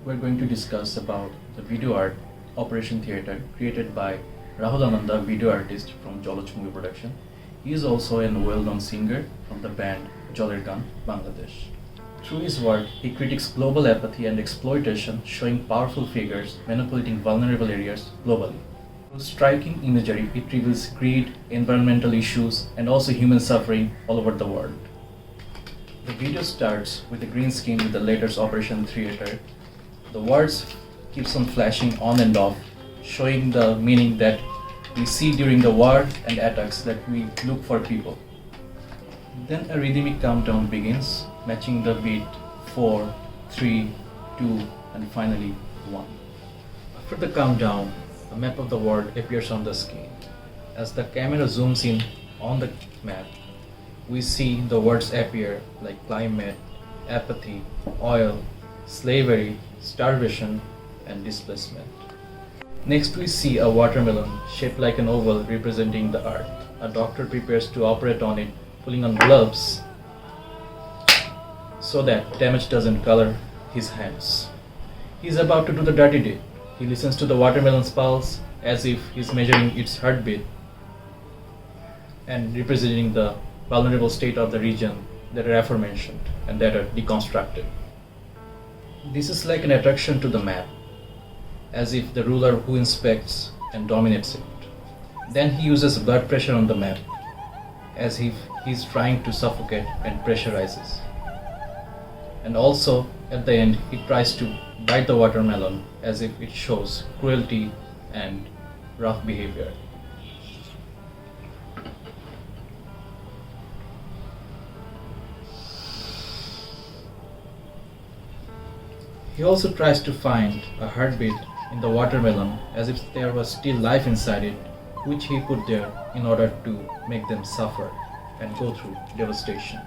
we're going to discuss about the video art Operation Theatre created by Rahul Ananda, video artist from Joloch Movie Production. He is also a well-known singer from the band Joler Gan, Bangladesh. Through his work, he critiques global apathy and exploitation, showing powerful figures manipulating vulnerable areas globally. Through striking imagery, it reveals greed, environmental issues, and also human suffering all over the world. The video starts with a green screen with the letters Operation Theatre. The words keeps on flashing on and off, showing the meaning that we see during the war and attacks that we look for people. Then a rhythmic countdown begins, matching the beat 4, 3, 2, and finally 1. After the countdown, a map of the world appears on the screen. As the camera zooms in on the map, we see the words appear like climate, apathy, oil, slavery, starvation, and displacement. Next we see a watermelon shaped like an oval representing the earth. A doctor prepares to operate on it, pulling on gloves so that damage doesn't color his hands. He's about to do the dirty deed. He listens to the watermelon's pulse as if he's measuring its heartbeat and representing the vulnerable state of the region that are aforementioned and that are deconstructed. This is like an attraction to the map, as if the ruler who inspects and dominates it. Then he uses blood pressure on the map, as if he's trying to suffocate and pressurizes. And also, at the end, he tries to bite the watermelon, as if it shows cruelty and rough behavior. He also tries to find a heartbeat in the watermelon, as if there was still life inside it, which he put there in order to make them suffer and go through devastation.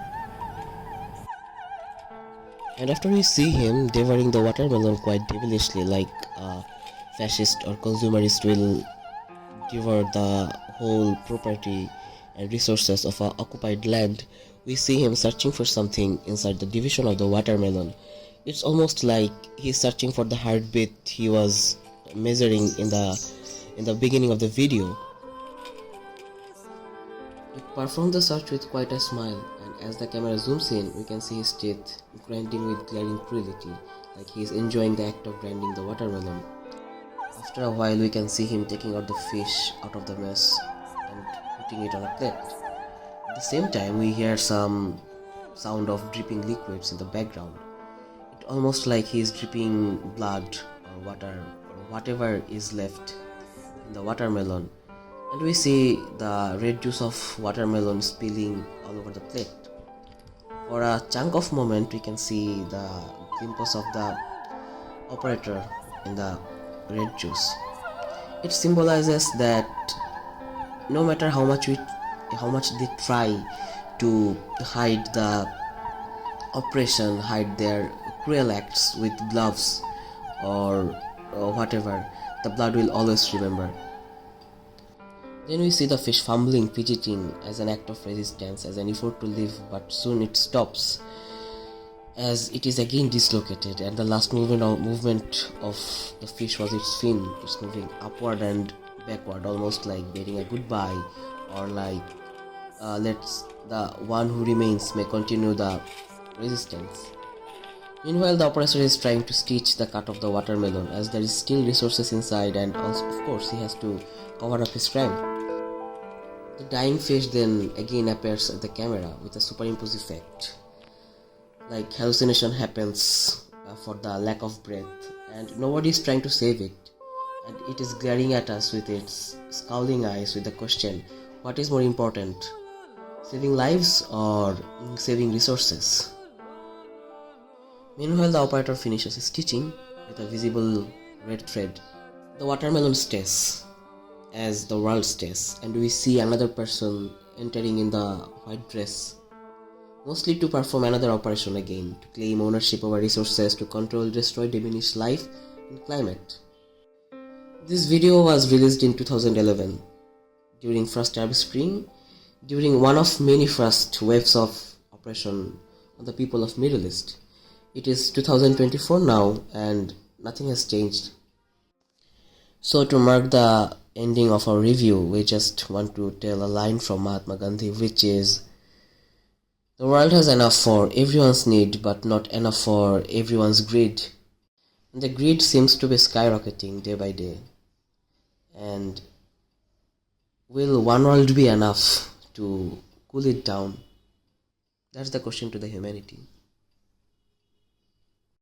And after we see him devouring the watermelon quite devilishly, like a fascist or consumerist will devour the whole property and resources of an occupied land, we see him searching for something inside the division of the watermelon. It's almost like he's searching for the heartbeat he was measuring in the beginning of the video. He performed the search with quite a smile, and as the camera zooms in, we can see his teeth grinding with glaring cruelty, like he's enjoying the act of grinding the watermelon. After a while, we can see him taking out the fish out of the mess and putting it on a plate. At the same time, we hear some sound of dripping liquids in the background. Almost like he is dripping blood or water or whatever is left in the watermelon, and we see the red juice of watermelon spilling all over the plate. For a chunk of moment we can see the glimpse of the operator in the red juice. It symbolizes that no matter how much they try to hide the oppression, hide their cruel acts with gloves or whatever, the blood will always remember. Then we see the fish fumbling, fidgeting as an act of resistance, as an effort to live, but soon it stops as it is again dislocated, and the last movement of the fish was its fin. It's moving upward and backward, almost like bidding a goodbye, or like let's the one who remains may continue the resistance. Meanwhile, the operator is trying to stitch the cut of the watermelon, as there is still resources inside, and also, of course, he has to cover up his crime. The dying fish then again appears at the camera with a superimpose effect, like hallucination happens for the lack of breath, and nobody is trying to save it, and it is glaring at us with its scowling eyes with the question, what is more important, saving lives or saving resources? Meanwhile, the operator finishes his stitching with a visible red thread. The watermelon stays, as the world stays, and we see another person entering in the white dress, mostly to perform another operation again, to claim ownership over resources, to control, destroy, diminish life and climate. This video was released in 2011, during first Arab Spring, during one of many first waves of oppression on the people of Middle East. It is 2024 now, and nothing has changed. So to mark the ending of our review, we just want to tell a line from Mahatma Gandhi, which is, "The world has enough for everyone's need, but not enough for everyone's greed." And the greed seems to be skyrocketing day by day. And will one world be enough to cool it down? That's the question to the humanity.